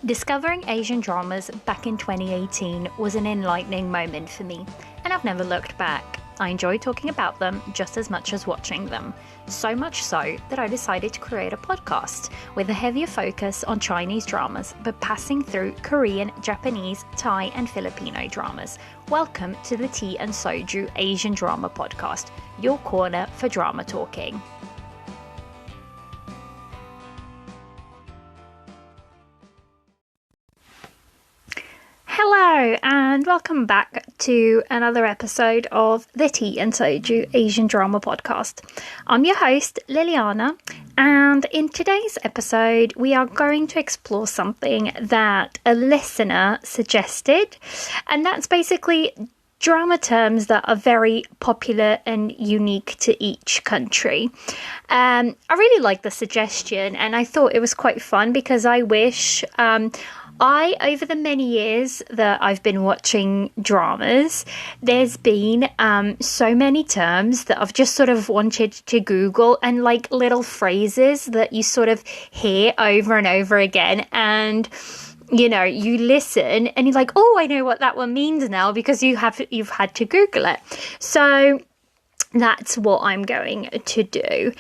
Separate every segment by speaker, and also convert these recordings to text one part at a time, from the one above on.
Speaker 1: Discovering Asian dramas back in 2018 was an enlightening moment for me, and I've never looked back. I enjoy talking about them just as much as watching them. So much so that I decided to create a podcast with a heavier focus on Chinese dramas, but passing through Korean, Japanese, Thai, and Filipino dramas. Welcome to the Tea and Soju Asian Drama Podcast, your corner for drama talking. Hello and welcome back to another episode of the Tea and Soju Asian Drama Podcast. I'm your host Liliana, and in today's episode we are going to explore something that a listener suggested, and that's basically drama terms that are very popular and unique to each country. I really like the suggestion, and I thought it was quite fun because I wish over the many years that I've been watching dramas, there's been so many terms that I've just sort of wanted to Google, and like little phrases that you sort of hear over and over again, and you know, you listen and you're like, oh, I know what that one means now because you've had to Google it. So that's what I'm going to do.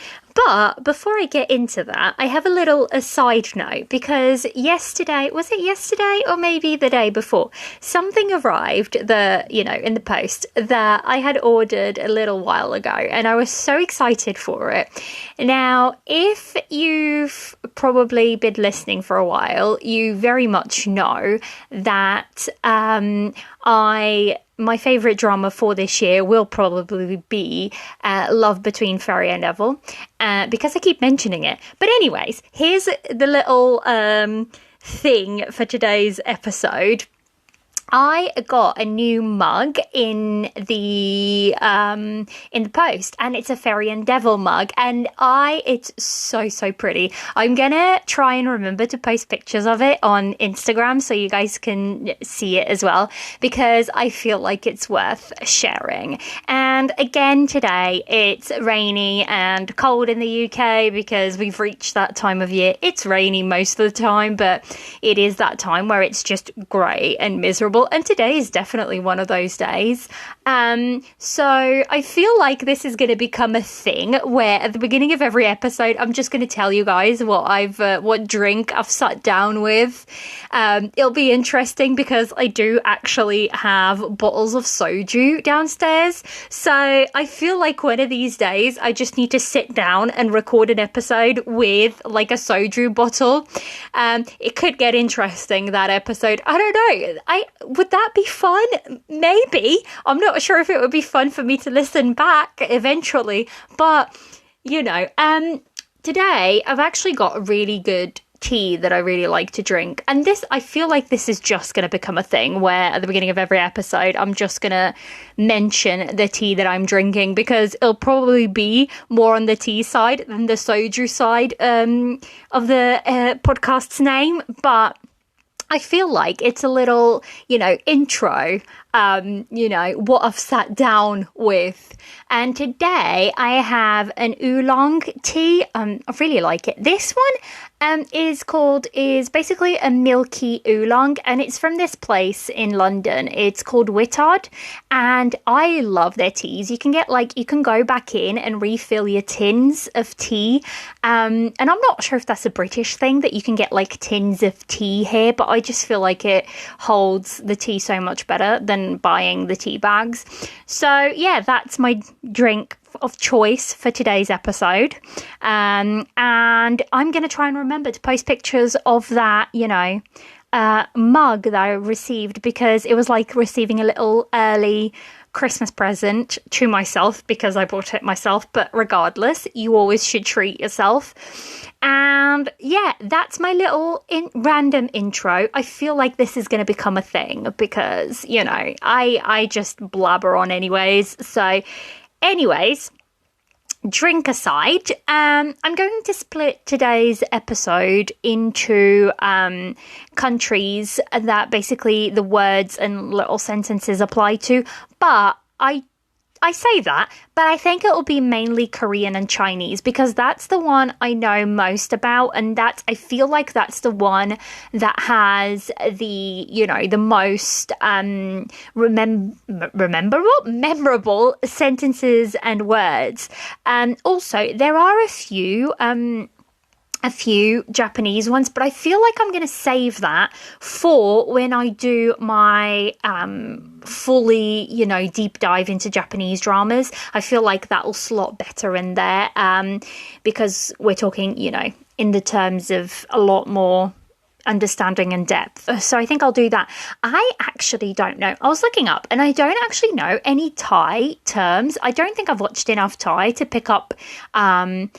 Speaker 1: But before I get into that, I have a side note, because was it yesterday or maybe the day before, something arrived in the post that I had ordered a little while ago, and I was so excited for it. Now, if you've probably been listening for a while, you very much know that my favourite drama for this year will probably be Love Between Fairy and Neville, because I keep mentioning it. But anyways, here's the little thing for today's episode. I got a new mug in the post, and it's a Fairy and Devil mug, and it's so pretty. I'm gonna try and remember to post pictures of it on Instagram so you guys can see it as well, because I feel like it's worth sharing. And again, today it's rainy and cold in the UK because we've reached that time of year. It's rainy most of the time, but it is that time where it's just grey and miserable. And today is definitely one of those days. So I feel like this is going to become a thing where at the beginning of every episode, I'm just going to tell you guys what drink I've sat down with. It'll be interesting because I do actually have bottles of soju downstairs. So I feel like one of these days I just need to sit down and record an episode with like a soju bottle. It could get interesting, that episode. I don't know. Would that be fun? Maybe. I'm not sure if it would be fun for me to listen back eventually, but today I've actually got a really good tea that I really like to drink, and I feel like this is just going to become a thing where at the beginning of every episode I'm just going to mention the tea that I'm drinking, because it'll probably be more on the tea side than the soju side of the podcast's name, but I feel like it's a little, intro, what I've sat down with. And today I have an oolong tea. I really like it. This one is basically a milky oolong, and it's from this place in London. It's called Whittard, and I love their teas. You can go back in and refill your tins of tea. And I'm not sure if that's a British thing that you can get like tins of tea here, but I just feel like it holds the tea so much better than buying the tea bags. So yeah, that's my drink of choice for today's episode, and I'm going to try and remember to post pictures of that mug that I received, because it was like receiving a little early Christmas present to myself because I bought it myself. But regardless, you always should treat yourself. And yeah, that's my little random intro. I feel like this is going to become a thing because I just blabber on anyways. So anyways, drink aside, I'm going to split today's episode into countries that basically the words and little sentences apply to, but I I say that, but I think it will be mainly Korean and Chinese because that's the one I know most about, and I feel like that's the one that has the most memorable sentences and words. Also, there are a few Japanese ones, but I feel like I'm going to save that for when I do my fully, deep dive into Japanese dramas. I feel like that'll slot better in there because we're talking, in the terms of a lot more understanding and depth. So I think I'll do that. I actually don't know. I was looking up and I don't actually know any Thai terms. I don't think I've watched enough Thai to pick up any,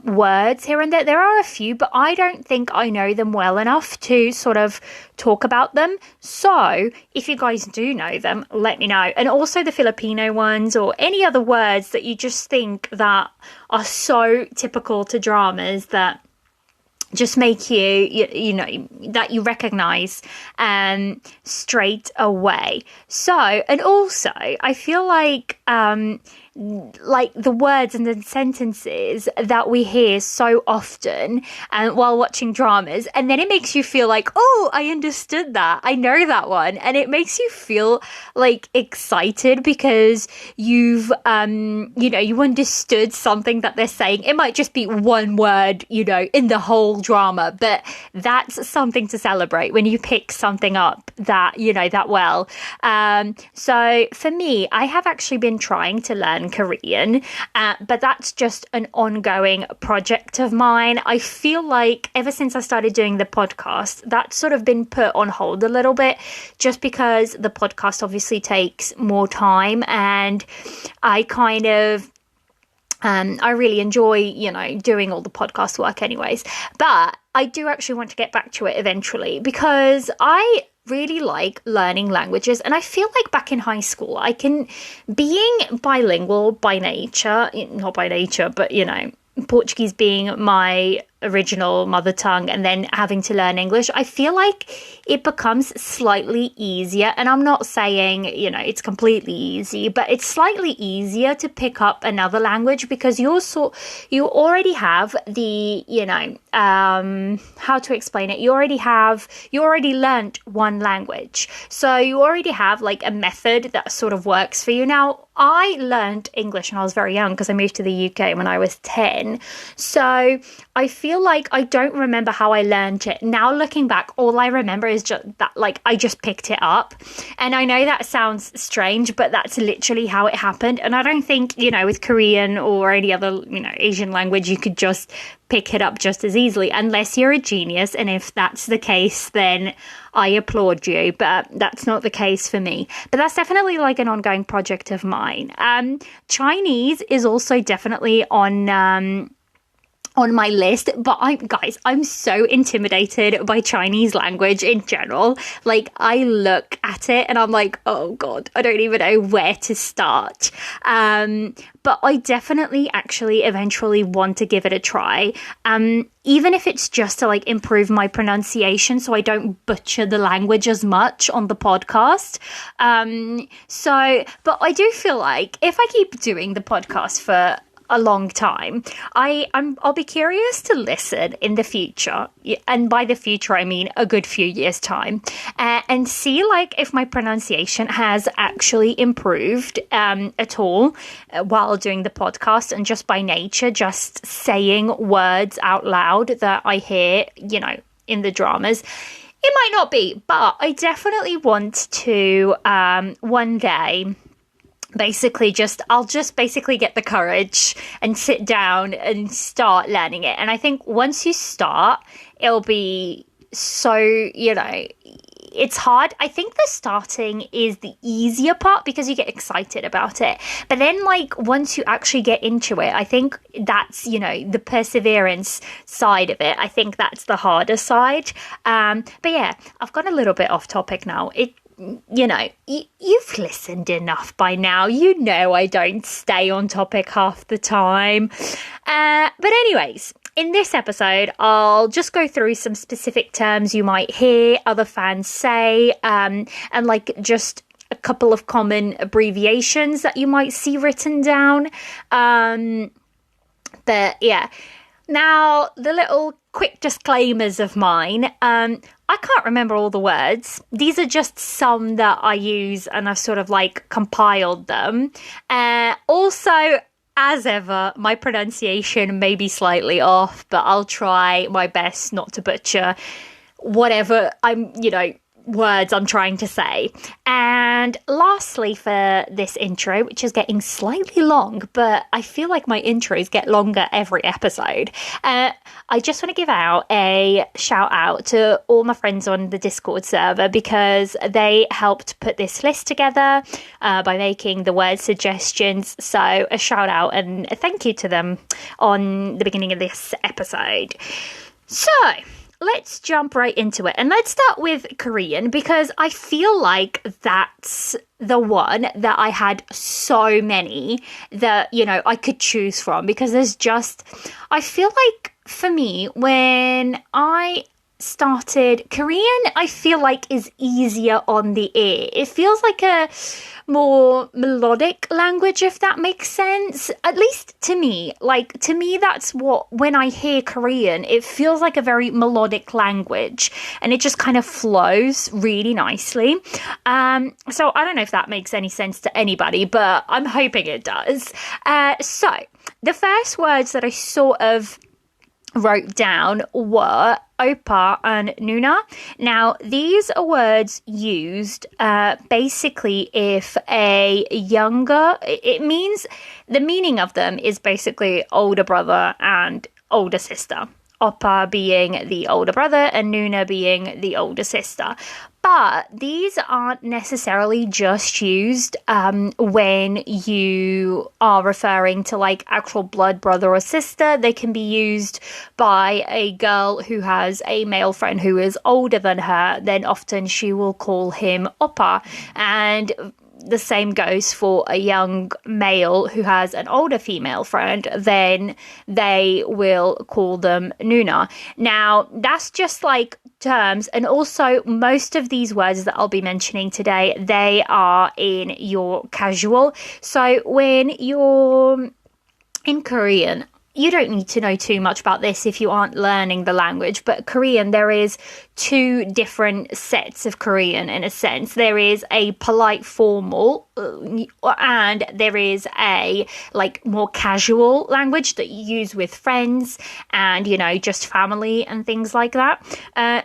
Speaker 1: words here and there. There are a few, but I don't think I know them well enough to sort of talk about them. So if you guys do know them, let me know. And also the Filipino ones or any other words that you just think that are so typical to dramas that just make that you recognize straight away. So, and also I feel like the words and the sentences that we hear so often while watching dramas, and then it makes you feel like, oh, I understood that, I know that one, and it makes you feel like excited because you've you understood something that they're saying. It might just be one word in the whole drama, but that's something to celebrate when you pick something up that that well. So for me, I have actually been trying to learn Korean, but that's just an ongoing project of mine. I feel like ever since I started doing the podcast, that's sort of been put on hold a little bit, just because the podcast obviously takes more time, and I kind of I really enjoy, doing all the podcast work anyways, but I do actually want to get back to it eventually because I really like learning languages. And I feel like back in high school, being bilingual by nature, not by nature, but, Portuguese being my original mother tongue and then having to learn English, I feel like it becomes slightly easier. And I'm not saying, it's completely easy, but it's slightly easier to pick up another language because you already have the, how to explain it? You already learned one language. So you already have like a method that sort of works for you. Now, I learned English when I was very young because I moved to the UK when I was 10. So I feel like I don't remember how I learned it. Now looking back, all I remember is just that, like, I just picked it up. And I know that sounds strange, but that's literally how it happened. And I don't think, with Korean or any other, Asian language, you could just pick it up just as easily, unless you're a genius. And if that's the case, then I applaud you, but that's not the case for me. But that's definitely like an ongoing project of mine. Chinese is also definitely on my list, but I'm so intimidated by Chinese language in general. Like, I look at it and I'm like, oh God, I don't even know where to start. But I definitely actually eventually want to give it a try. Even if it's just to like improve my pronunciation so I don't butcher the language as much on the podcast. But I do feel like if I keep doing the podcast for a long time, I'll be curious to listen in the future, and by the future I mean a good few years time, and see like if my pronunciation has actually improved at all while doing the podcast, and just by nature just saying words out loud that I hear in the dramas. It might not be, but I definitely want to one day I'll just basically get the courage and sit down and start learning it. And I think once you start, it'll be so, it's hard. I think the starting is the easier part because you get excited about it. But then like once you actually get into it, I think that's, the perseverance side of it. I think that's the harder side. But yeah, I've gone a little bit off topic now. You've listened enough by now. I don't stay on topic half the time. But anyways, in this episode, I'll just go through some specific terms you might hear other fans say, and like just a couple of common abbreviations that you might see written down. But yeah. Now, the little quick disclaimers of mine. I can't remember all the words. These are just some that I use and I've sort of like compiled them. Also, as ever, my pronunciation may be slightly off, but I'll try my best not to butcher whatever words I'm trying to say. And lastly, for this intro, which is getting slightly long, but I feel like my intros get longer every episode, I just want to give out a shout out to all my friends on the Discord server, because they helped put this list together by making the word suggestions. So a shout out and a thank you to them on the beginning of this episode. So let's jump right into it. And let's start with Korean, because I feel like that's the one that I had so many that, I could choose from, because I feel like for me, when I started Korean, I feel like is easier on the ear. It feels like a more melodic language, if that makes sense. At least to me. Like, to me, that's what, when I hear Korean, it feels like a very melodic language, and it just kind of flows really nicely. So I don't know if that makes any sense to anybody, but I'm hoping it does. So the first words that I sort of wrote down were Oppa and Nuna. Now, these are words used basically if it means, the meaning of them is basically older brother and older sister. Oppa being the older brother and Nuna being the older sister. But these aren't necessarily just used when you are referring to like actual blood brother or sister. They can be used by a girl who has a male friend who is older than her. Then often she will call him Oppa. And the same goes for a young male who has an older female friend, then they will call them Nuna. Now, that's just like terms, and also most of these words that I'll be mentioning today, they are in your casual. So when you're in Korean, you don't need to know too much about this if you aren't learning the language, but Korean, there is two different sets of Korean in a sense. There is a polite formal and there is a like more casual language that you use with friends and, just family and things like that.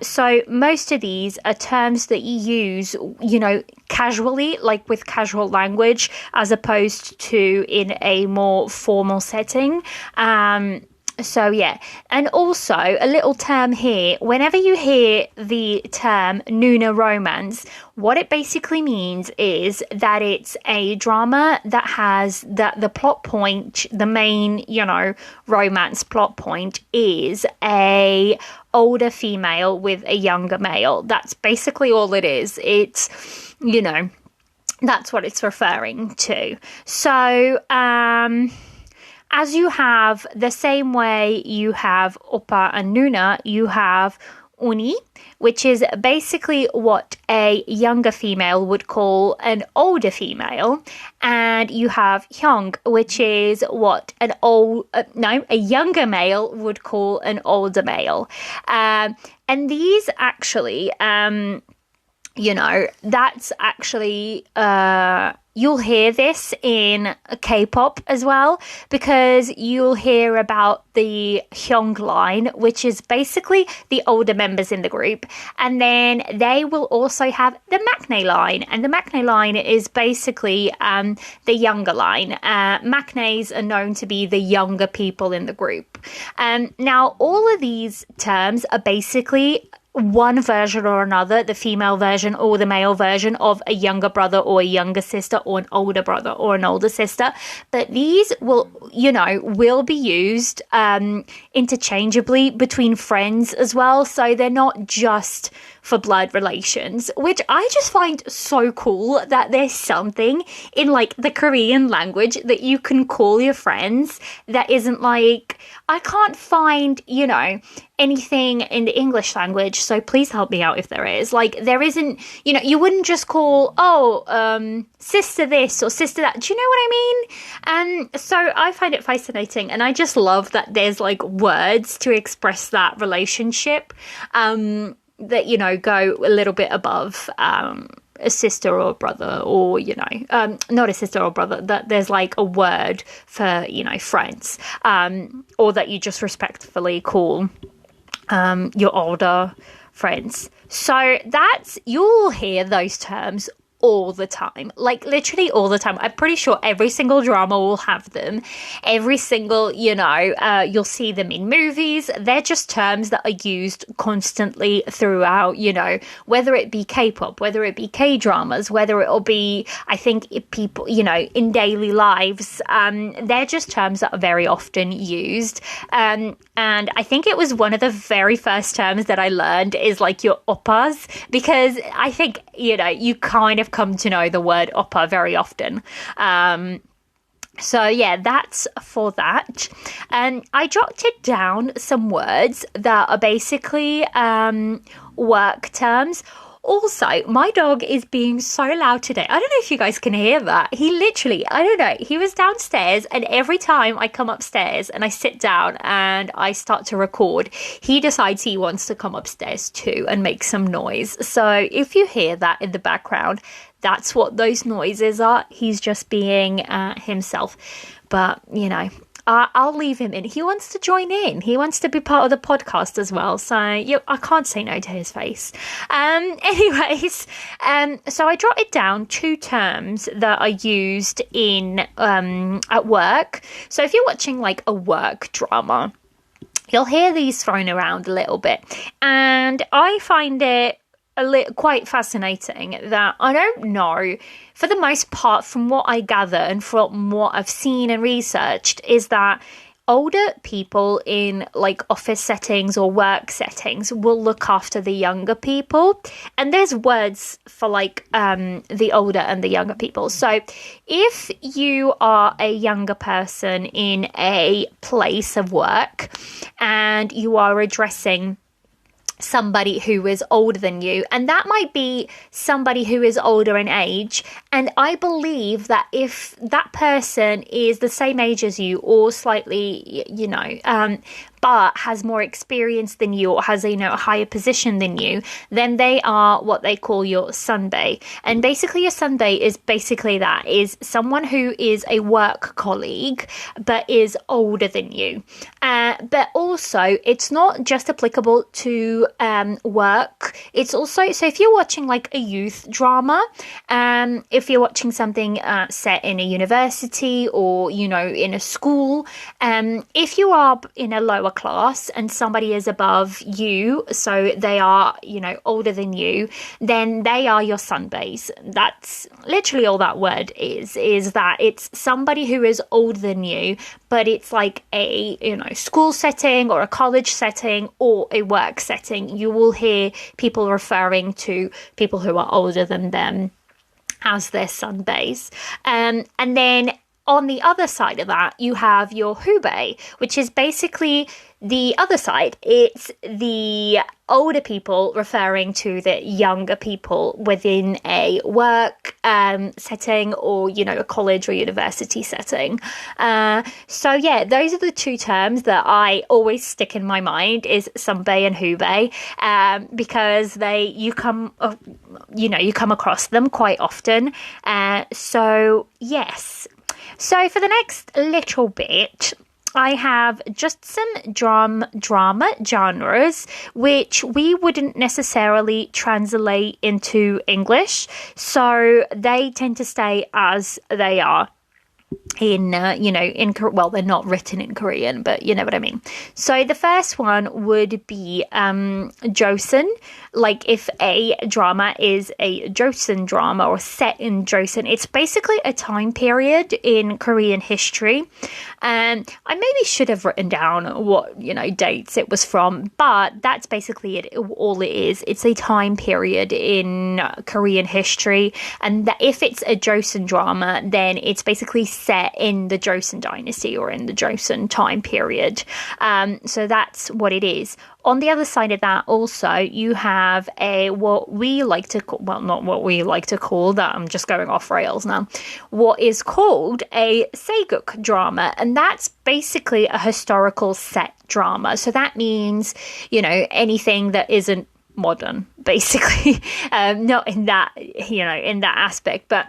Speaker 1: So most of these are terms that you use, casually, like with casual language, as opposed to in a more formal setting. So yeah, and also a little term here, whenever you hear the term Nuna romance, what it basically means is that it's a drama that has the plot point, the main, romance plot point is a older female with a younger male. That's basically all it is. It's, that's what it's referring to. So, as you have the same way you have Oppa and Nuna, you have Uni, which is basically what a younger female would call an older female, and you have Hyung, which is what a younger male would call an older male. And these actually, that's actually, you'll hear this in K-pop as well, because you'll hear about the Hyung line, which is basically the older members in the group. And then they will also have the maknae line. And the maknae line is basically the younger line. Maknaes are known to be the younger people in the group. Now, all of these terms are basically one version or another, the female version or the male version of a younger brother or a younger sister or an older brother or an older sister. But these will be used interchangeably between friends as well. So they're not just for blood relations, which I just find so cool that there's something in like the Korean language that you can call your friends that isn't like, I can't find, you know, anything in the English language, so please help me out if there is. Like, there isn't, you know, you wouldn't just call, sister this or sister that. Do you know what I mean? So I find it fascinating, and I just love that there's like words to express that relationship that, you know, go a little bit above a sister or brother, or, you know, not a sister or brother, that there's like a word for, you know, friends, or that you just respectfully call your older friends. So you'll hear those terms all the time, like literally all the time. I'm pretty sure every single drama will have them. Every single, you know, you'll see them in movies. They're just terms that are used constantly throughout, you know, whether it be K-pop, whether it be K-dramas, whether it'll be, I think, people, you know, in daily lives. They're just terms that are very often used. And I think it was one of the very first terms that I learned is like your oppas, because I think, you know, you kind of come to know the word oppa very often. So yeah, that's for that. And I jotted down some words that are basically work terms. Also, my dog is being so loud today. I don't know if you guys can hear that. He literally, I don't know, he was downstairs, and every time I come upstairs and I sit down and I start to record, he decides he wants to come upstairs too and make some noise. So if you hear that in the background, that's what those noises are. He's just being himself. But, you know, I'll leave him in. He wants to join in. He wants to be part of the podcast as well. So I can't say no to his face. Anyways, so I jotted down 2 terms that are used in at work. So if you're watching like a work drama, you'll hear these thrown around a little bit. And I find it quite fascinating that I don't know, for the most part, from what I gather and from what I've seen and researched, is that older people in like office settings or work settings will look after the younger people, and there's words for like the older and the younger people. So if you are a younger person in a place of work and you are addressing somebody who is older than you, and that might be somebody who is older in age, and I believe that if that person is the same age as you or slightly, you know, but has more experience than you or has, you know, a higher position than you, then they are what they call your sunbae. And basically your sunbae is basically that, is someone who is a work colleague but is older than you. But also it's not just applicable to work. It's also, so if you're watching like a youth drama, if you're watching something set in a university or, you know, in a school, if you are in a lower class and somebody is above you, so they are, you know, older than you, then they are your sunbaes. That's literally all that word is that it's somebody who is older than you, but it's like a, you know, school setting or a college setting or a work setting. You will hear people referring to people who are older than them as their sunbaes. And then on the other side of that, you have your hubei, which is basically the other side. It's the older people referring to the younger people within a work setting or, you know, a college or university setting. So yeah, those are the 2 terms that I always stick in my mind, is sunbae and hubei, because you come across them quite often. So yes. So for the next little bit, I have just some drama genres which we wouldn't necessarily translate into English, so they tend to stay as they are. in well, they're not written in Korean, but you know what I mean. So the first one would be Joseon. Like if a drama is a Joseon drama or set in Joseon, it's basically a time period in Korean history. And I maybe should have written down what, dates it was from, but that's basically it. All it is. It's a time period in Korean history. And that if it's a Joseon drama, then it's basically set in the Joseon dynasty or in the Joseon time period. So that's what it is. On the other side of that, also, you have what we like to call, well, not what we like to call that, I'm just going off rails now, what is called a Saeguk drama. And that's basically a historical set drama. So that means, anything that isn't modern, basically, not in that, in that aspect, but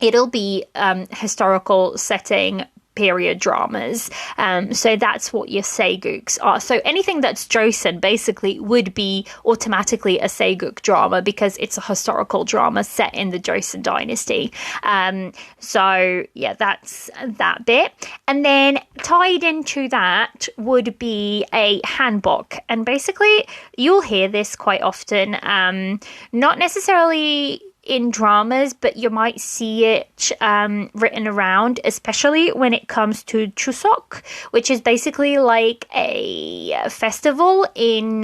Speaker 1: it'll be historical setting period dramas. So that's what your Saeguks are. So anything that's Joseon basically would be automatically a Saeguk drama because it's a historical drama set in the Joseon dynasty. So yeah, that's that bit. And then tied into that would be a hanbok. And basically you'll hear this quite often, not necessarily in dramas, but you might see it written around, especially when it comes to Chuseok, which is basically like a festival in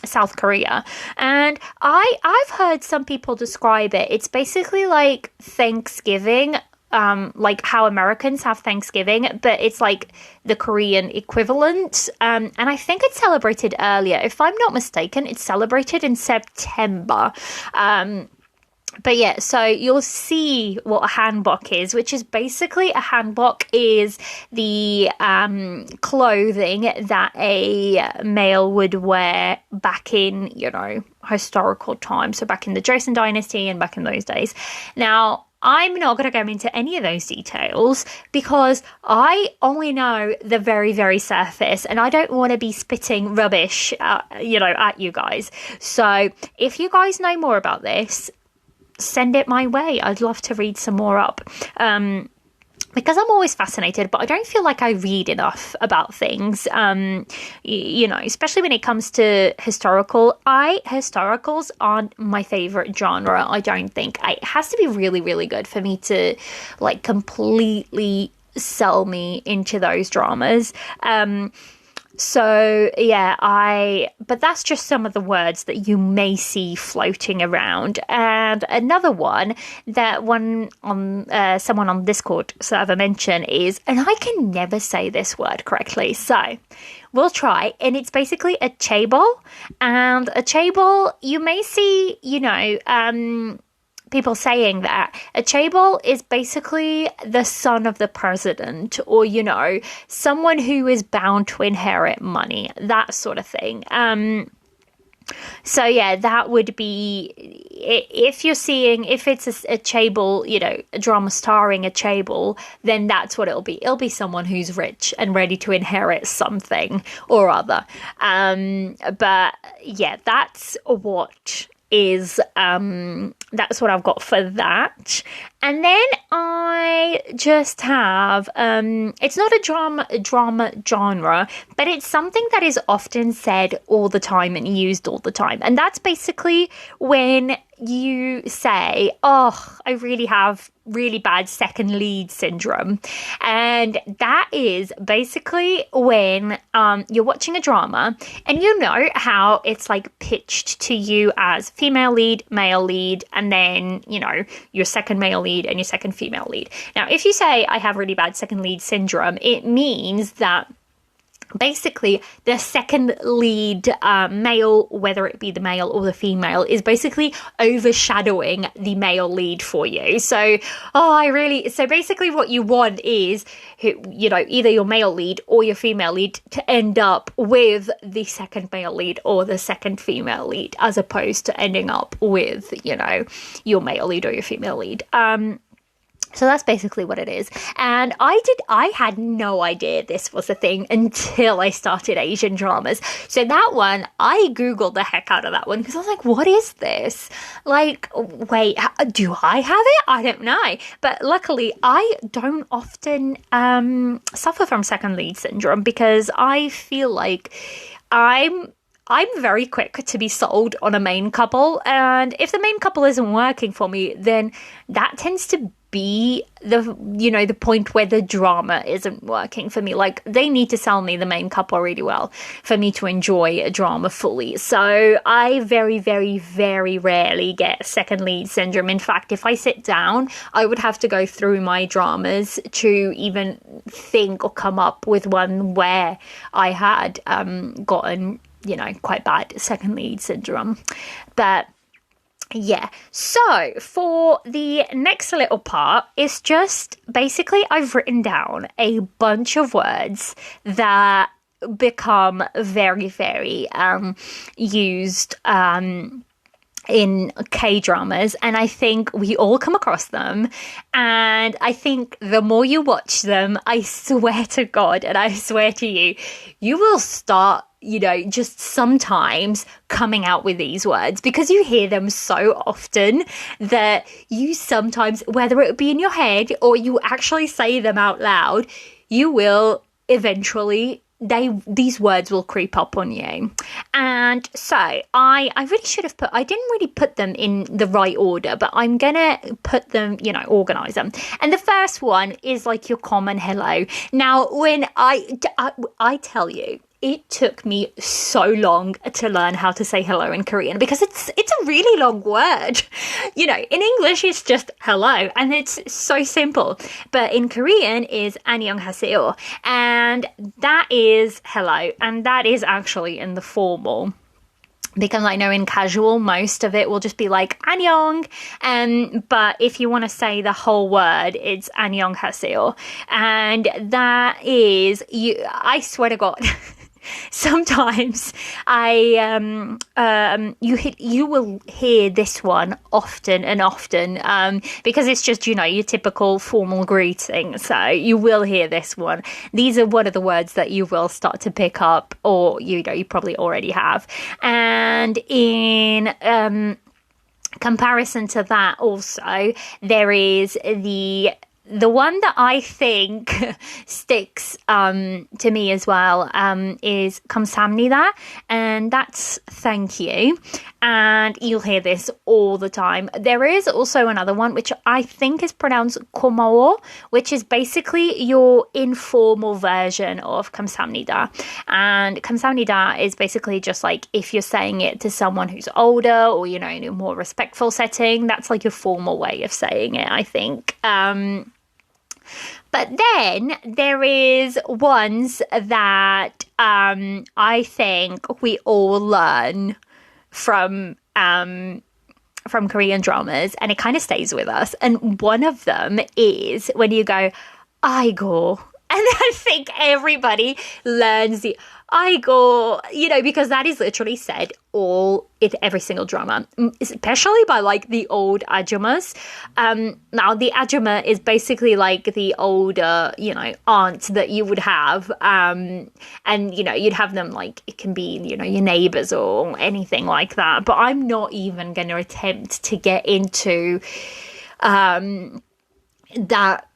Speaker 1: South Korea. And I've heard some people describe it. It's basically like Thanksgiving, like how Americans have Thanksgiving, but it's like the Korean equivalent. And I think it's celebrated earlier. If I'm not mistaken, it's celebrated in September. But yeah, so you'll see what a hanbok is, which is basically a hanbok is the clothing that a male would wear back in, historical times. So back in the Joseon dynasty and back in those days. Now, I'm not going to go into any of those details because I only know the very, very surface and I don't want to be spitting rubbish, at you guys. So if you guys know more about this, send it my way. I'd love to read some more up. Because I'm always fascinated, but I don't feel like I read enough about things, especially when it comes to historicals aren't my favorite genre, I don't think. It has to be really, really good for me to, completely sell me into those dramas. So yeah, but that's just some of the words that you may see floating around. And another one that someone on Discord server mentioned is, and I can never say this word correctly, so we'll try. And it's basically a chaebol. And a chaebol, you may see, people saying that a chaebol is basically the son of the president or, someone who is bound to inherit money, that sort of thing. So yeah, that would be, if it's a chaebol, a drama starring a chaebol, then that's what it'll be. It'll be someone who's rich and ready to inherit something or other. But yeah, that's what that's what I've got for that. And then I just have, it's not a drama genre, but it's something that is often said all the time and used all the time. And that's basically when you say, oh, I really have really bad second lead syndrome. And that is basically when you're watching a drama and you know how it's like pitched to you as female lead, male lead, and then, your second male lead and your second female lead. Now, if you say I have really bad second lead syndrome, it means that basically the second lead male, whether it be the male or the female, is basically overshadowing the male lead for you. So basically what you want is, either your male lead or your female lead to end up with the second male lead or the second female lead, as opposed to ending up with, your male lead or your female lead. So that's basically what it is. And I had no idea this was a thing until I started Asian dramas. So that one, I Googled the heck out of that one because I was like, what is this? Like, wait, do I have it? I don't know. But luckily, I don't often suffer from second lead syndrome because I feel like I'm very quick to be sold on a main couple, and if the main couple isn't working for me, then that tends to be the point where the drama isn't working for me. Like, they need to sell me the main couple really well for me to enjoy a drama fully. So I very, very, very rarely get second lead syndrome. In fact, if I sit down, I would have to go through my dramas to even think or come up with one where I had gotten quite bad second lead syndrome. But yeah, so for the next little part, it's just basically I've written down a bunch of words that become very, very used in K-dramas, and I think we all come across them, and I think the more you watch them, I swear to God, and I swear to you, you will start just sometimes coming out with these words because you hear them so often that you sometimes, whether it be in your head or you actually say them out loud, you will eventually, these words will creep up on you. And so I really should have I didn't really put them in the right order, but I'm gonna put them, organize them. And the first one is like your common hello. Now, when I tell you, it took me so long to learn how to say hello in Korean because it's a really long word. In English, it's just hello, and it's so simple. But in Korean is 안녕하세요, and that is hello, and that is actually in the formal. Because I know in casual, most of it will just be like 안녕. But if you want to say the whole word, it's 안녕하세요. And that is, I swear to God, sometimes you will hear this one often and often because it's just your typical formal greeting, so you will hear this one. These are one of the words that you will start to pick up, or you probably already have. And in comparison to that, also there is the one that I think sticks to me as well is 감사합니다, and that's thank you, and you'll hear this all the time. There is also another one which I think is pronounced 고마워, which is basically your informal version of 감사합니다. And 감사합니다 is basically just like if you're saying it to someone who's older or in a more respectful setting, that's like your formal way of saying it, I think. But then there is ones that I think we all learn from Korean dramas, and it kind of stays with us. And one of them is when you go, 아이고. And I think everybody learns the 아이고, because that is literally said in every single drama, especially by like the old ajumas. Now the ajuma is basically like the older, aunt that you would have, and you'd have them like, it can be, your neighbors or anything like that. But I'm not even going to attempt to get into that,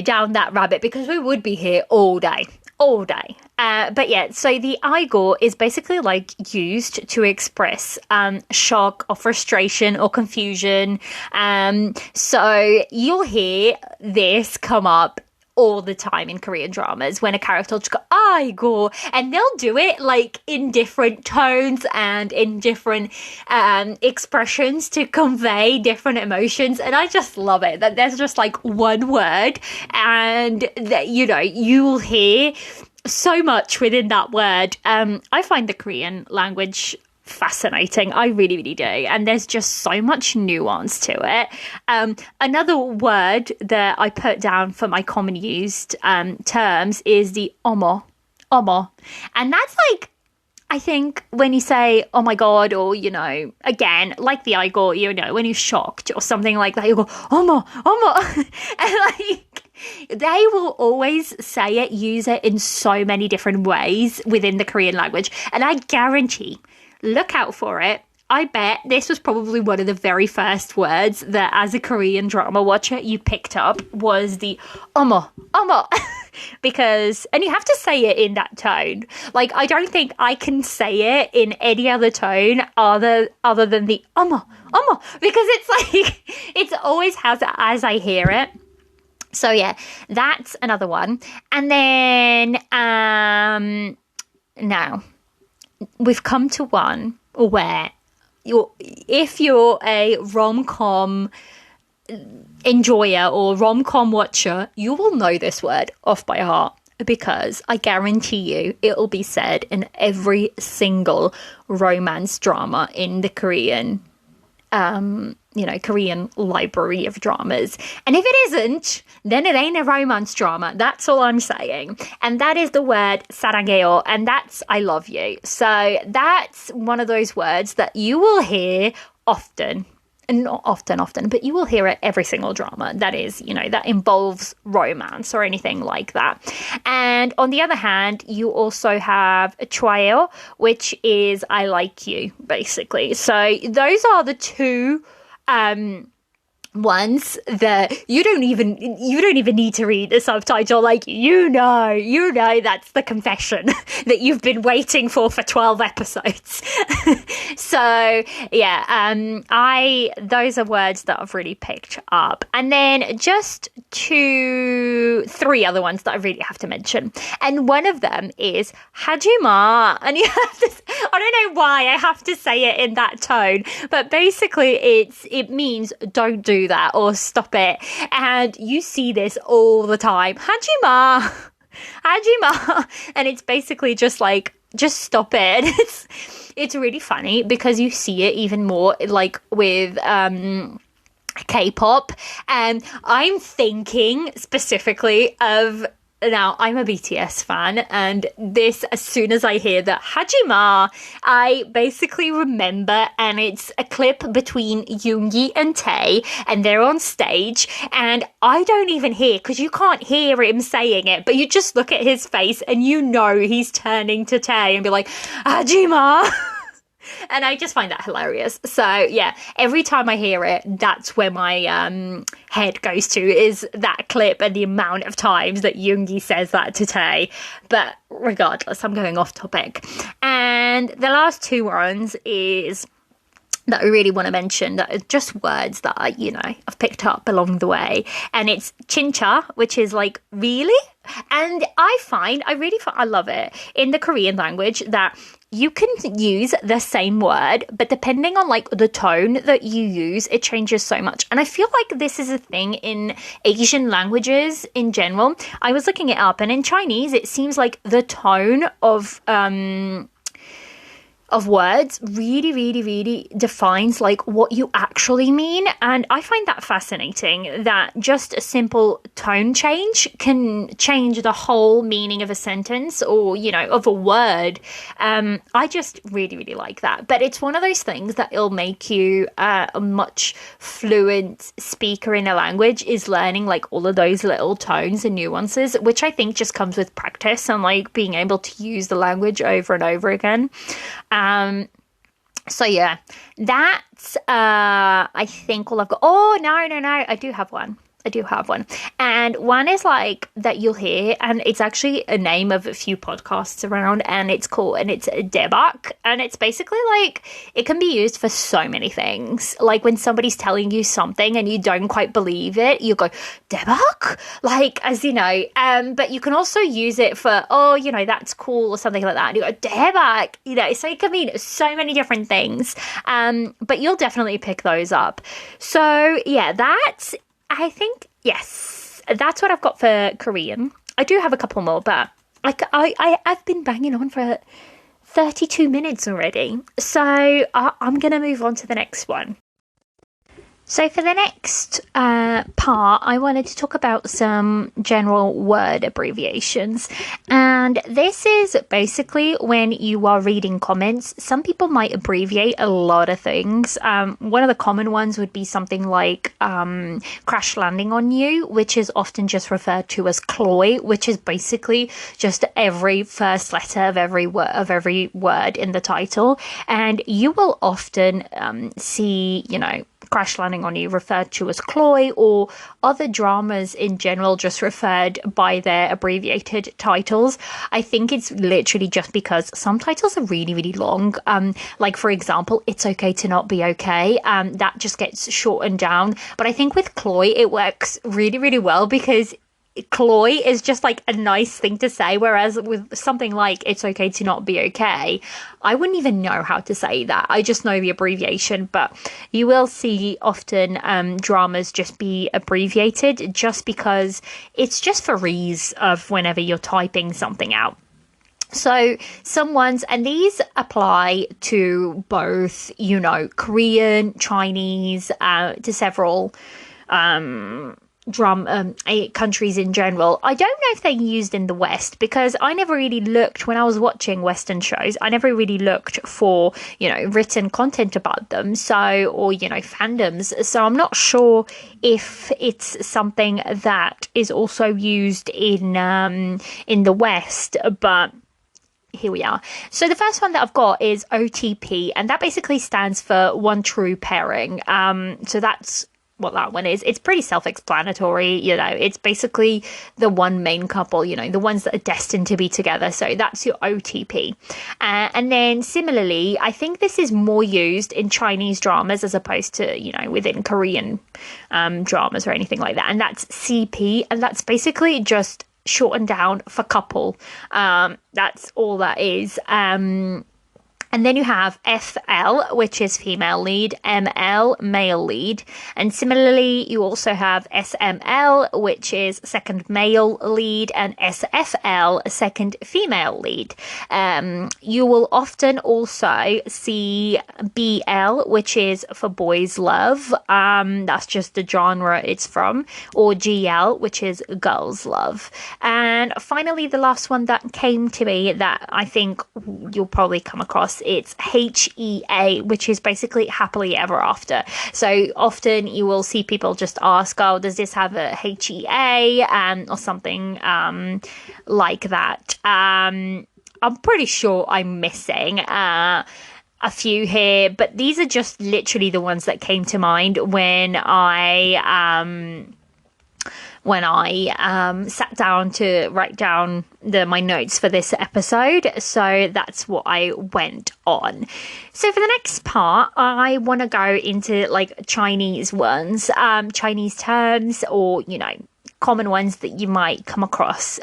Speaker 1: down that rabbit, because we would be here all day. But yeah, so the 아이고 is basically like used to express shock or frustration or confusion. So you'll hear this come up all the time in Korean dramas when a character will just go 아이고, and they'll do it like in different tones and in different expressions to convey different emotions, and I just love it that there's just like one word and that you'll hear so much within that word. I find the Korean language fascinating. I really, really do. And there's just so much nuance to it. Another word that I put down for my common used terms is the 어머. And that's like, I think when you say, oh my God, or, you know, again, like the Igor, you know, when you're shocked or something like that, you go, Omo, Omo. And like, they will always say it, use it in so many different ways within the Korean language. And I guarantee, look out for it. I bet this was probably one of the very first words that as a Korean drama watcher you picked up was the omo, omo. Because, and you have to say it in that tone. Like, I don't think I can say it in any other tone other than the omo, omo. Because it's like, it's always as I hear it. So yeah, that's another one. And then, now, we've come to one where if you're a rom-com enjoyer or rom-com watcher, you will know this word off by heart, because I guarantee you it'll be said in every single romance drama in the Korean Korean library of dramas. And if it isn't, then it ain't a romance drama. That's all I'm saying. And that is the word 사랑해요, and that's I love you. So that's one of those words that you will hear often. And not often, but you will hear it every single drama that is, you know, that involves romance or anything like that. And on the other hand, you also have 좋아요, which is I like you, basically. So those are the two ones that you don't even need to read the subtitle. Like, you know that's the confession that you've been waiting for 12 episodes. So yeah, those are words that I've really picked up. And then just three other ones that I really have to mention, and one of them is 하지마. And you have to, I don't know why I have to say it in that tone, but basically it means don't do that or stop it. And you see this all the time. 하지마. And it's basically just like, just stop it. It's really funny because you see it even more like with K-pop, and I'm thinking specifically of, now I'm a BTS fan, and this, as soon as I hear that 하지마, I basically remember, and it's a clip between Yoongi and Tae, and they're on stage, and I don't even hear, because you can't hear him saying it, but you just look at his face and you know he's turning to Tae and be like, 하지마. And I just find that hilarious. So yeah, every time I hear it, that's where my head goes to, is that clip and the amount of times that Yoongi says that to Tae. But regardless, I'm going off topic. And the last two ones is that I really want to mention, that are just words that I've picked up along the way. And it's 진짜, which is like, really? And I love it in the Korean language that you can use the same word, but depending on like the tone that you use, it changes so much. And I feel like this is a thing in Asian languages in general. I was looking it up, and in Chinese, it seems like the tone of words really, really, really defines like what you actually mean. And I find that fascinating, that just a simple tone change can change the whole meaning of a sentence or, of a word. I just really, really like that. But it's one of those things that it'll make you a much fluent speaker in a language, is learning like all of those little tones and nuances, which I think just comes with practice and like being able to use the language over and over again. So yeah, that's, I think all I've got. Oh, no, I do have one. And one is like that you'll hear, and it's actually a name of a few podcasts around, and it's 대박, and it's basically like, it can be used for so many things. Like when somebody's telling you something and you don't quite believe it, you go 대박, like, as but you can also use it for, that's cool or something like that, and you go 대박, so it can mean so many different things. But you'll definitely pick those up. So yeah, that's, I think, yes, that's what I've got for Korean. I do have a couple more, but I've been banging on for 32 minutes already. So I'm going to move on to the next one. So for the next part, I wanted to talk about some general word abbreviations. And this is basically when you are reading comments. Some people might abbreviate a lot of things. One of the common ones would be something like crash landing on you, which is often just referred to as CLOI, which is basically just every first letter of every word in the title. And you will often see, Crash Landing on You referred to as CLOI, or other dramas in general just referred by their abbreviated titles. I think it's literally just because some titles are really, really long. Like, for example, It's Okay to Not Be Okay. That just gets shortened down. But I think with CLOI, it works really, really well because CLOI is just like a nice thing to say, whereas with something like It's Okay to Not Be Okay, I wouldn't even know how to say that. I just know the abbreviation, but you will see often dramas just be abbreviated just because it's just for ease of whenever you're typing something out. So some ones, and these apply to both, Korean, Chinese, to several countries in general. I don't know if they're used in the West because I never really looked when I was watching Western shows. I never really looked for, written content about them. So, or, fandoms. So I'm not sure if it's something that is also used in the West, but here we are. So the first one that I've got is OTP, and that basically stands for One True Pairing. So that's what that one is. It's pretty self-explanatory, it's basically the one main couple, the ones that are destined to be together. So that's your OTP. And then similarly, I think this is more used in Chinese dramas as opposed to, within Korean dramas or anything like that. And that's CP, and that's basically just shortened down for couple. That's all that is. And then you have FL, which is female lead, ML, male lead. And similarly, you also have SML, which is second male lead, and SFL, second female lead. You will often also see BL, which is for boys love. That's just the genre it's from. Or GL, which is girls love. And finally, the last one that came to me that I think you'll probably come across, it's HEA, which is basically happily ever after. So often you will see people just ask, oh, does this have a HEA or something like that. I'm pretty sure I'm missing a few here, but these are just literally the ones that came to mind when I sat down to write down my notes for this episode. So that's what I went on. So for the next part, I want to go into like Chinese ones, Chinese terms, or, common ones that you might come across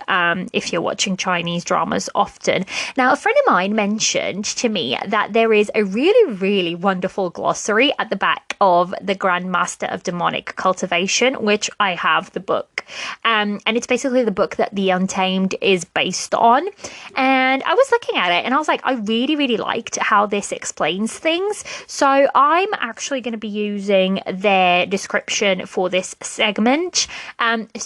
Speaker 1: if you're watching Chinese dramas often. Now, a friend of mine mentioned to me that there is a really, really wonderful glossary at the back of The Grandmaster of Demonic Cultivation, which I have the book. And it's basically the book that The Untamed is based on. And I was looking at it and I was like, I really, really liked how this explains things. So I'm actually going to be using their description for this segment.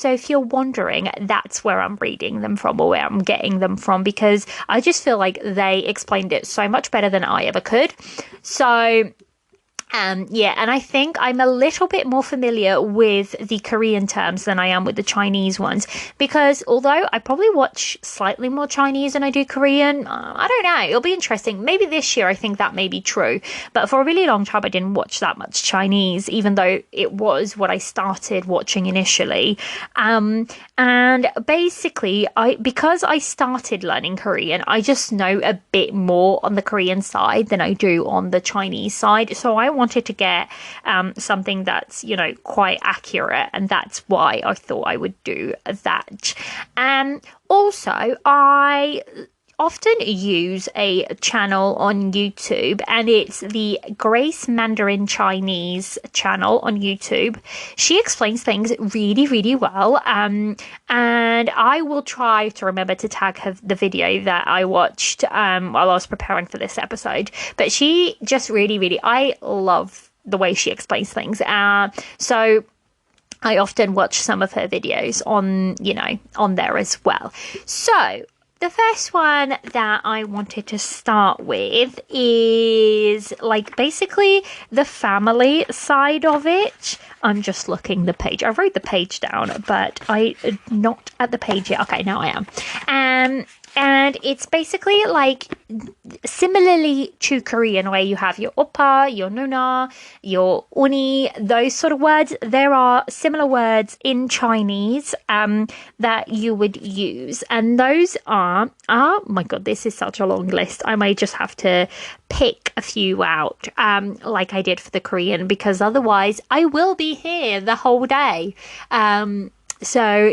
Speaker 1: So if you're wondering, that's where I'm reading them from, or where I'm getting them from, because I just feel like they explained it so much better than I ever could. So and I think I'm a little bit more familiar with the Korean terms than I am with the Chinese ones, because although I probably watch slightly more Chinese than I do Korean, I don't know, it'll be interesting. Maybe this year I think that may be true, but for a really long time I didn't watch that much Chinese, even though it was what I started watching initially. And basically, because I started learning Korean, I just know a bit more on the Korean side than I do on the Chinese side. So I wanted to get something that's, quite accurate, and that's why I thought I would do that. Also, I often use a channel on YouTube, and it's the Grace Mandarin Chinese channel on YouTube. She explains things really, really well, and I will try to remember to tag her the video that I watched while I was preparing for this episode. But she just really, really, I love the way she explains things. So I often watch some of her videos on, on there as well. So the first one that I wanted to start with is like basically the family side of it. I'm just looking the page. I wrote the page down, but I not at the page yet. Okay, now I am. And it's basically like similarly to Korean, where you have your oppa, your nuna, your uni, those sort of words. There are similar words in Chinese that you would use. And those are, oh my God, this is such a long list. I may just have to pick a few out like I did for the Korean, because otherwise I will be here the whole day. So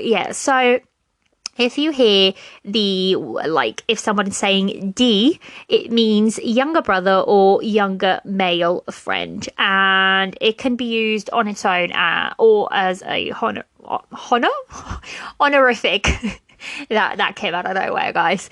Speaker 1: if you hear if someone is saying D, it means younger brother or younger male friend. And it can be used on its own or as a honorific. that came out of nowhere, guys.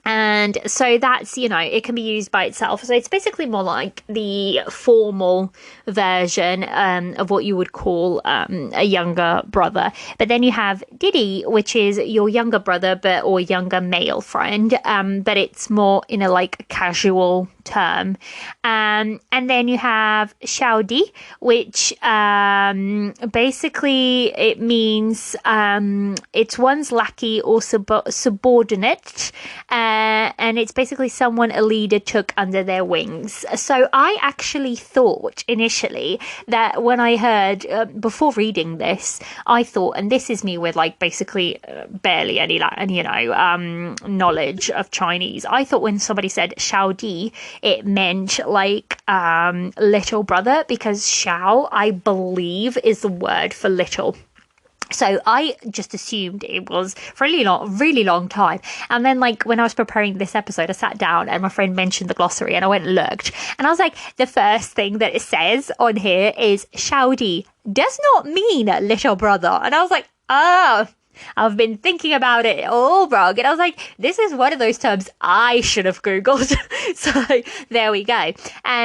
Speaker 1: And so that's, it can be used by itself. So it's basically more like the formal version of what you would call a younger brother. But then you have Didi, which is your younger brother or younger male friend. But it's more in a like casual term. And then you have Xiaodi, which basically it means it's one's lackey or subordinate. And it's basically someone a leader took under their wings. So I actually thought initially that when I heard, before reading this, I thought, and this is me with like basically barely any knowledge of Chinese. I thought when somebody said Xiaodi, it meant like little brother, because Xiao, I believe, is the word for little. So I just assumed it was for a really long time. And then like when I was preparing this episode, I sat down and my friend mentioned the glossary and I went and looked. And I was like, the first thing that it says on here is Xiaodi does not mean little brother. And I was like, oh, I've been thinking about it all wrong. And I was like, this is one of those terms I should have Googled. So there we go.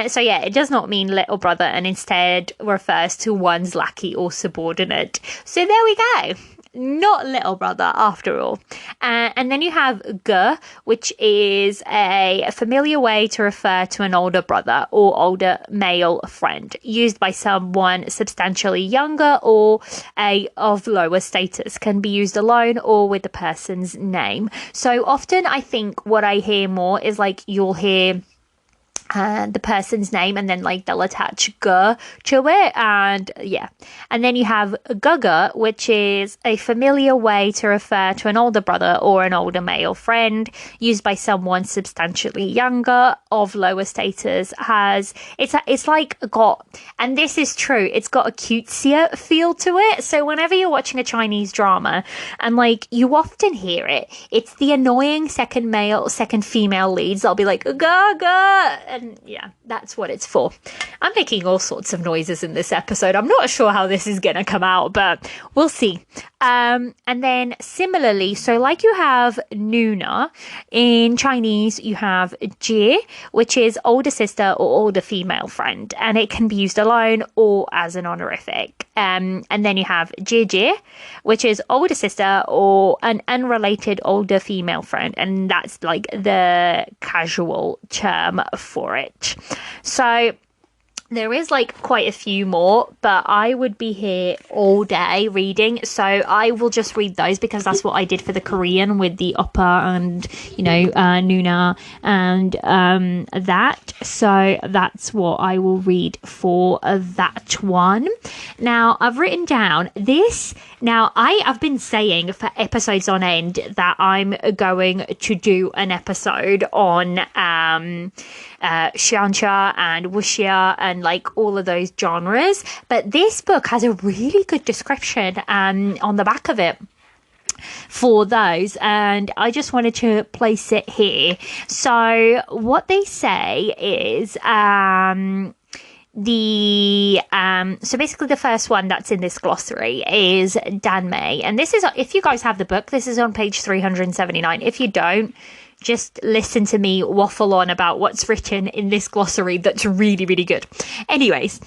Speaker 1: So yeah, it does not mean little brother and instead refers to one's lackey or subordinate. So there we go. Not little brother after all. And then you have ge, which is a familiar way to refer to an older brother or older male friend, used by someone substantially younger or of lower status. Can be used alone or with the person's name. So often I think what I hear more is like you'll hear the person's name and then like they'll attach ge to it, and yeah. And then you have gaga, which is a familiar way to refer to an older brother or an older male friend, used by someone substantially younger of lower status. It's like got, and this is true, it's got a cutesier feel to it. So whenever you're watching a Chinese drama and like you often hear it, it's the annoying second female leads. They'll be like gaga. And yeah, that's what it's for. I'm making all sorts of noises in this episode. I'm not sure how this is going to come out, but we'll see. And then similarly, so like you have Nuna, in Chinese you have Jie, which is older sister or older female friend, and it can be used alone or as an honorific. And then you have Jie, which is older sister or an unrelated older female friend, and that's like the casual term for it. So there is like quite a few more, but I would be here all day reading, so I will just read those because that's what I did for the Korean with the oppa and nuna and that. So that's what I will read for that one. Now I've written down this. Now I've been saying for episodes on end that I'm going to do an episode on xianxia and wuxia and like all of those genres, but this book has a really good description on the back of it for those, and I just wanted to place it here. So what they say is so basically the first one that's in this glossary is Danmei, and this is, if you guys have the book, this is on page 379. If you don't, just listen to me waffle on about what's written in this glossary that's really, really good. Anyways,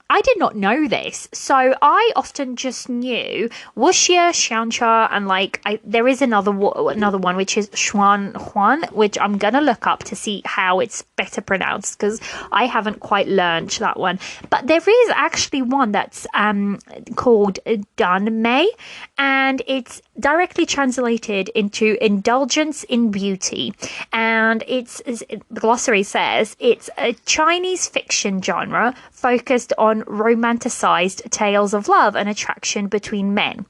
Speaker 1: I did not know this, so I often just knew wuxia, xianxia, and there is another one which is xuanhuan, which I'm gonna look up to see how it's better pronounced because I haven't quite learned that one. But there is actually one that's called danmei, and it's directly translated into indulgence in beauty, and the glossary says it's a Chinese fiction genre focused on romanticized tales of love and attraction between men.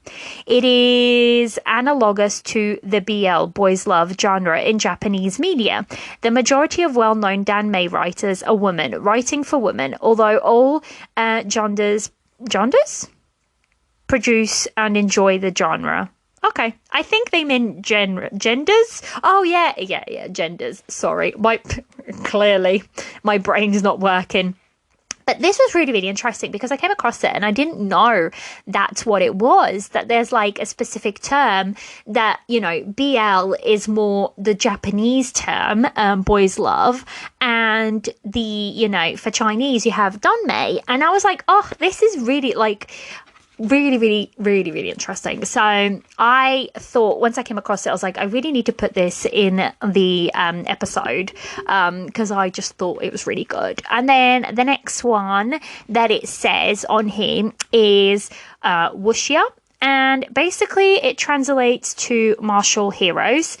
Speaker 1: It is analogous to the BL, boys love genre in Japanese media. The majority of well-known danmei writers are women writing for women, although all genders produce and enjoy the genre. Okay, I think they meant genders. Oh yeah, genders. Sorry, clearly my brain's not working. But this was really, really interesting because I came across it and I didn't know that's what it was, that there's a specific term that, BL is more the Japanese term, boys love, and for Chinese you have danmei. And I was like, oh, this is really really, really, really, really interesting. So I thought once I came across it, I was like, I really need to put this in the episode because I just thought it was really good. And then the next one that it says on here is wuxia. And basically it translates to martial heroes.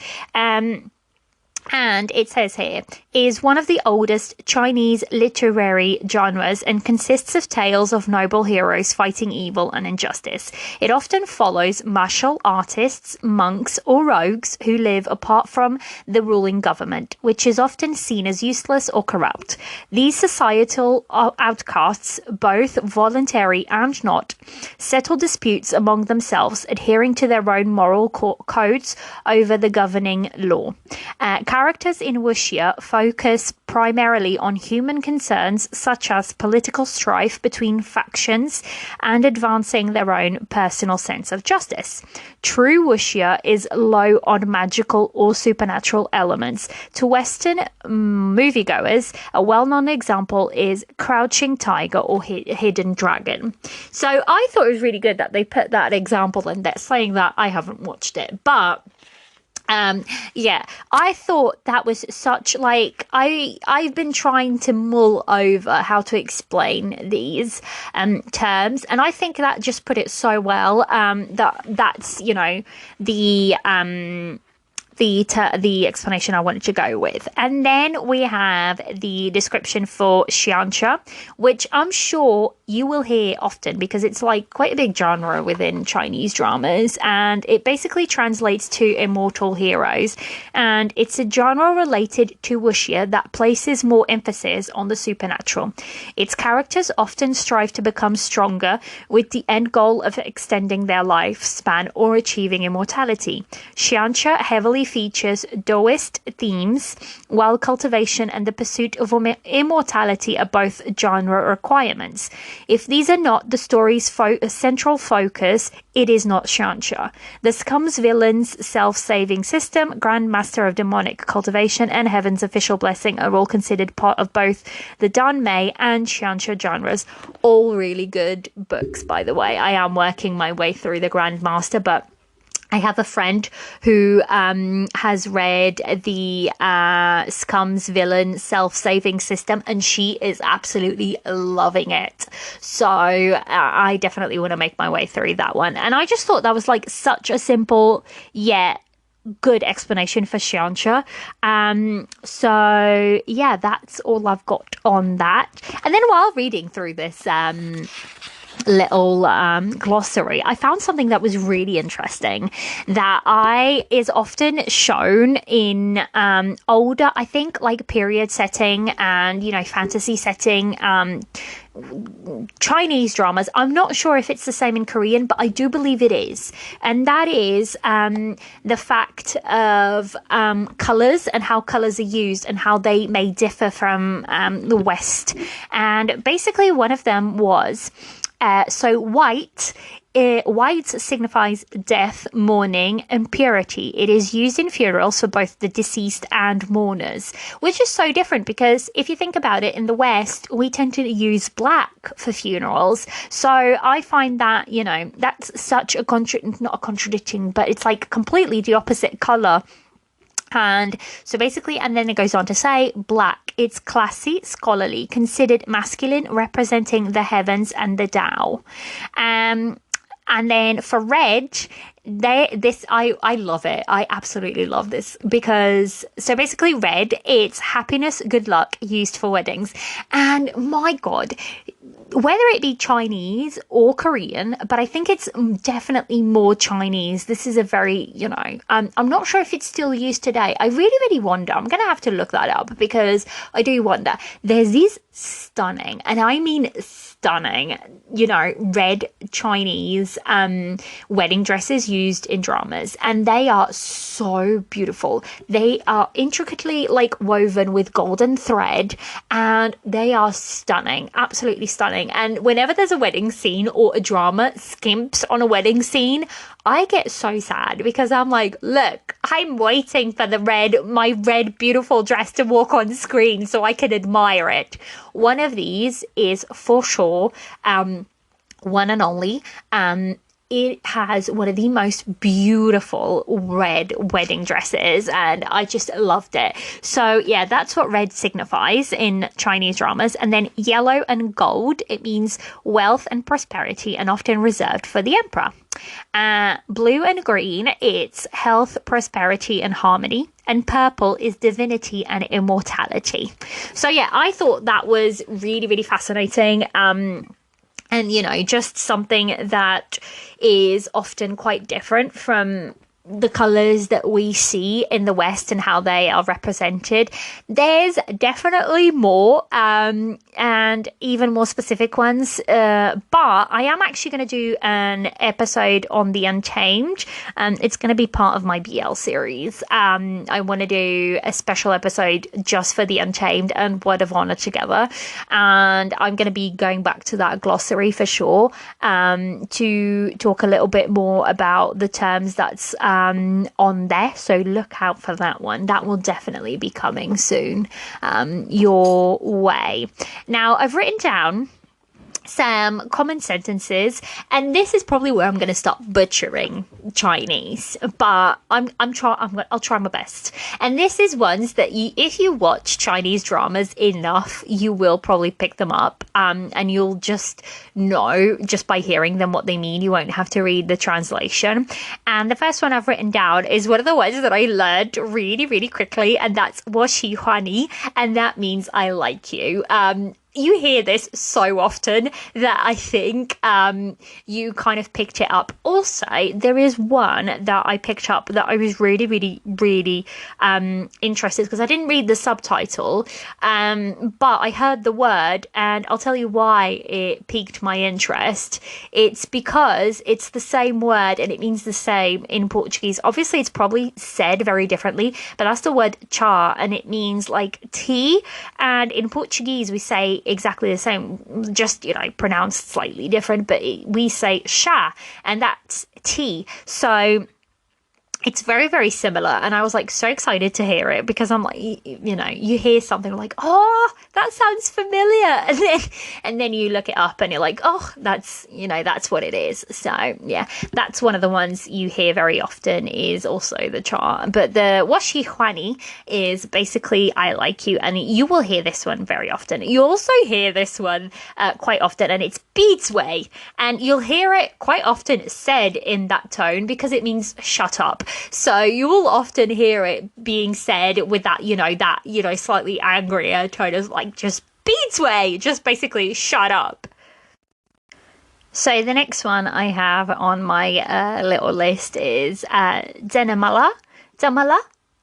Speaker 1: And it says here, is one of the oldest Chinese literary genres and consists of tales of noble heroes fighting evil and injustice. It often follows martial artists, monks, or rogues who live apart from the ruling government, which is often seen as useless or corrupt. These societal outcasts, both voluntary and not, settle disputes among themselves, adhering to their own moral codes over the governing law. Characters in wuxia focus primarily on human concerns such as political strife between factions and advancing their own personal sense of justice. True wuxia is low on magical or supernatural elements. To Western moviegoers, a well-known example is Crouching Tiger or Hidden Dragon. So I thought it was really good that they put that example in there, saying that I haven't watched it, but I thought that was such I've been trying to mull over how to explain these terms, and I think that just put it so well. That's the explanation I wanted to go with. And then we have the description for xianxia, which I'm sure you will hear often because it's quite a big genre within Chinese dramas, and it basically translates to immortal heroes, and it's a genre related to wuxia that places more emphasis on the supernatural. Its characters often strive to become stronger with the end goal of extending their lifespan or achieving immortality. Xianxia heavily features Taoist themes, while cultivation and the pursuit of immortality are both genre requirements. If these are not the story's central focus, it is not xianxia. The Scum's villain's self-saving system, Grandmaster of Demonic Cultivation, and Heaven's official blessing are all considered part of both the danmei and xianxia genres. All really good books, by the way. I am working my way through the Grandmaster, but I have a friend who has read the Scum's Villain self-saving system, and she is absolutely loving it. So I definitely want to make my way through that one. And I just thought that was such a simple yet good explanation for xianxia. So yeah, that's all I've got on that. And then while reading through this little glossary, I found something that was really interesting that is often shown in older, I think, period setting and fantasy setting Chinese dramas. I'm not sure if it's the same in Korean, but I do believe it is. And that is the fact of colours and how colours are used and how they may differ from the West. And basically one of them was So white signifies death, mourning, and purity. It is used in funerals for both the deceased and mourners, which is so different because if you think about it, in the West, we tend to use black for funerals. So I find that, that's such not a contradicting, but it's like completely the opposite color. And so basically, and then it goes on to say black, it's classy, scholarly, considered masculine, representing the heavens and the Tao. And then for red, I love it. I absolutely love this because so basically red, it's happiness, good luck, used for weddings. And my God, whether it be Chinese or Korean, but I think it's definitely more Chinese. This is a very, I'm not sure if it's still used today. I really, really wonder. I'm going to have to look that up because I do wonder. There's these stunning, and I mean stunning, red Chinese wedding dresses used in dramas, and they are so beautiful. They are intricately woven with golden thread, and they are stunning, absolutely stunning. And whenever there's a wedding scene or a drama skimps on a wedding scene, I get so sad because I'm like, look, I'm waiting for my red beautiful dress to walk on screen so I can admire it. One of these is for sure one and only. It has one of the most beautiful red wedding dresses, and I just loved it. So yeah, that's what red signifies in Chinese dramas. And then yellow and gold, it means wealth and prosperity, and often reserved for the emperor. Blue and green, it's health, prosperity, and harmony. And purple is divinity and immortality. So yeah, I thought that was really, really fascinating. And, just something that is often quite different from the colours that we see in the West and how they are represented. There's definitely more and even more specific ones, but I am actually going to do an episode on the Untamed. It's going to be part of my BL series. I want to do a special episode just for the Untamed and Word of Honor together, and I'm going to be going back to that glossary for sure to talk a little bit more about the terms that's on there, so look out for that one. That will definitely be coming soon your way. Now, I've written down some common sentences, and this is probably where I'm going to start butchering Chinese, but I'll try my best. And this is ones that if you watch Chinese dramas enough, you will probably pick them up, and you'll just know just by hearing them what they mean. You won't have to read the translation. And the first one I've written down is one of the words that I learned really, really quickly, and that's 我喜欢你, and that means I like you. You hear this so often that I think you kind of picked it up. Also, there is one that I picked up that I was really, really, really interested because I didn't read the subtitle, but I heard the word, and I'll tell you why it piqued my interest. It's because it's the same word and it means the same in Portuguese. Obviously, it's probably said very differently, but that's the word chá, and it means like tea. And in Portuguese, we say exactly the same, just pronounced slightly different, but we say chá, and that's tea. So it's very, very similar, and I was like so excited to hear it because I'm like, you hear something like, oh, that sounds familiar, and then you look it up and you're like, oh, that's what it is. So yeah, that's one of the ones you hear very often, is also the cha. But the 我喜欢你 is basically I like you, and you will hear this one very often. You also hear this one quite often, and it's 闭嘴, and you'll hear it quite often said in that tone because it means shut up. So you will often hear it being said with that, slightly angrier tone of like, just 闭嘴, just basically shut up. So the next one I have on my little list is Denamala.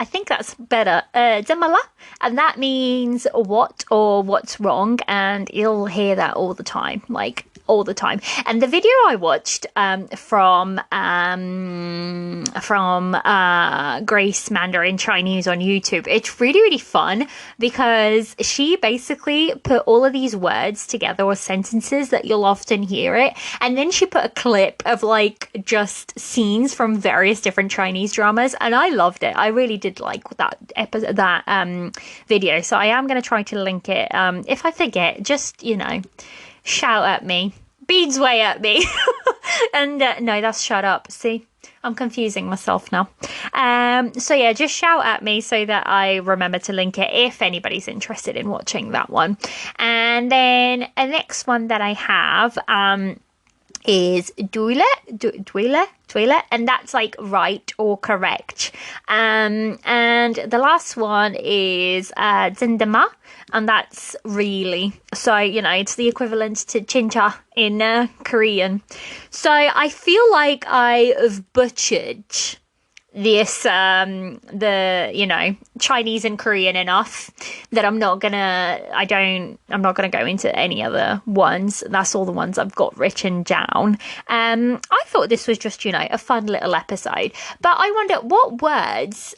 Speaker 1: I I think that's better. 怎么了? And that means what or what's wrong. And you'll hear that all the time, like all the time. And the video I watched from Grace Mandarin Chinese on YouTube, it's really, really fun because she basically put all of these words together or sentences that you'll often hear it. And then she put a clip of like just scenes from various different Chinese dramas. And I loved it. I really did like that episode, that video. So I am going to try to link it. If I forget, just, shout at me. Beads way at me. And no, that's shut up. See, I'm confusing myself now. So yeah, just shout at me so that I remember to link it if anybody's interested in watching that one. And then the next one that I have is duile, and that's like right or correct. And the last one is 真的吗? And that's really. So, it's the equivalent to 진짜 in Korean. So I feel like I've butchered this, Chinese and Korean enough that I'm not gonna go into any other ones. That's all the ones I've got written down. I thought this was just, a fun little episode. But I wonder what words,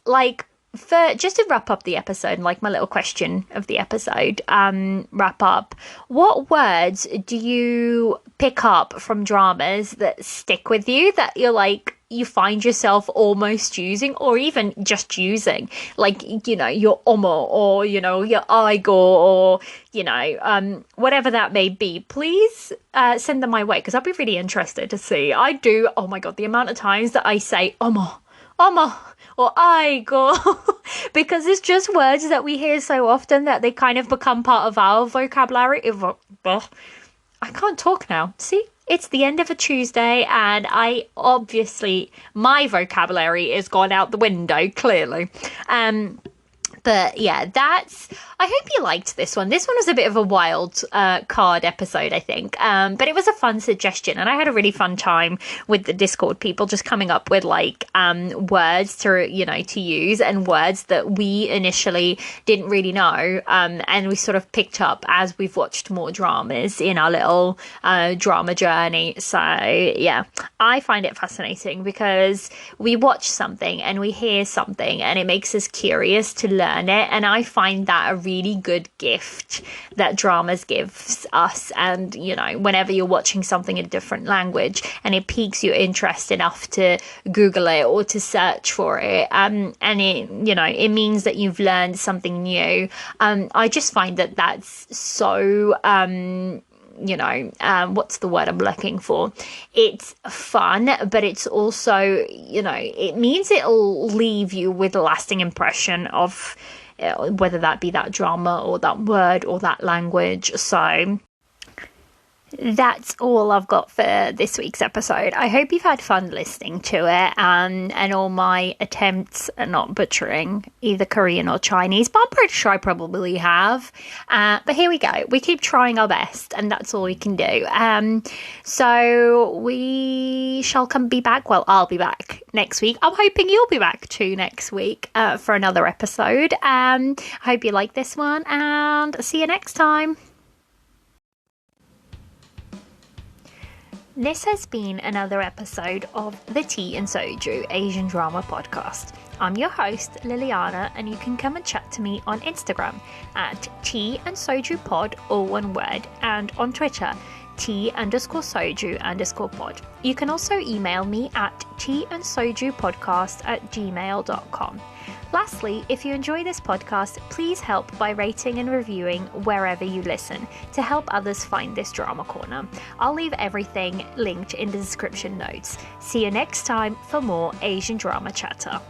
Speaker 1: just to wrap up the episode, like my little question of the episode, wrap up, what words do you pick up from dramas that stick with you, that you're like, you find yourself almost using, or even just using, like, your omo, or, your aigo, or, whatever that may be, please send them my way, because I'd be really interested to see. I do, oh my God, the amount of times that I say omo, or aigo, because it's just words that we hear so often that they kind of become part of our vocabulary. I can't talk now. See? It's the end of a Tuesday, and my vocabulary is gone out the window, clearly. But yeah, I hope you liked this one. This one was a bit of a wild card episode, I think. But it was a fun suggestion, and I had a really fun time with the Discord people just coming up with words to use, and words that we initially didn't really know. And we sort of picked up as we've watched more dramas in our little drama journey. So yeah, I find it fascinating because we watch something and we hear something and it makes us curious to learn it, and I find that a really good gift that dramas gives us. And whenever you're watching something in a different language and it piques your interest enough to Google it or to search for it, and it means that you've learned something new, I just find that that's so what's the word I'm looking for? It's fun, but it's also, it means it'll leave you with a lasting impression of whether that be that drama or that word or that language. So that's all I've got for this week's episode. I hope you've had fun listening to it, and all my attempts at not butchering either Korean or Chinese, but I'm pretty sure I probably have. But here we go. We keep trying our best, and that's all we can do. So we shall be back. Well, I'll be back next week. I'm hoping you'll be back too next week for another episode. I hope you like this one, and see you next time. This has been another episode of the Tea and Soju Asian Drama Podcast. I'm your host, Liliana, and you can come and chat to me on Instagram at Tea and Soju Pod, all one word, and on Twitter, tea_soju_pod. You can also email me at teandsojupodcast@gmail.com. Lastly, if you enjoy this podcast, please help by rating and reviewing wherever you listen to help others find this drama corner. I'll leave everything linked in the description notes. See you next time for more Asian drama chatter.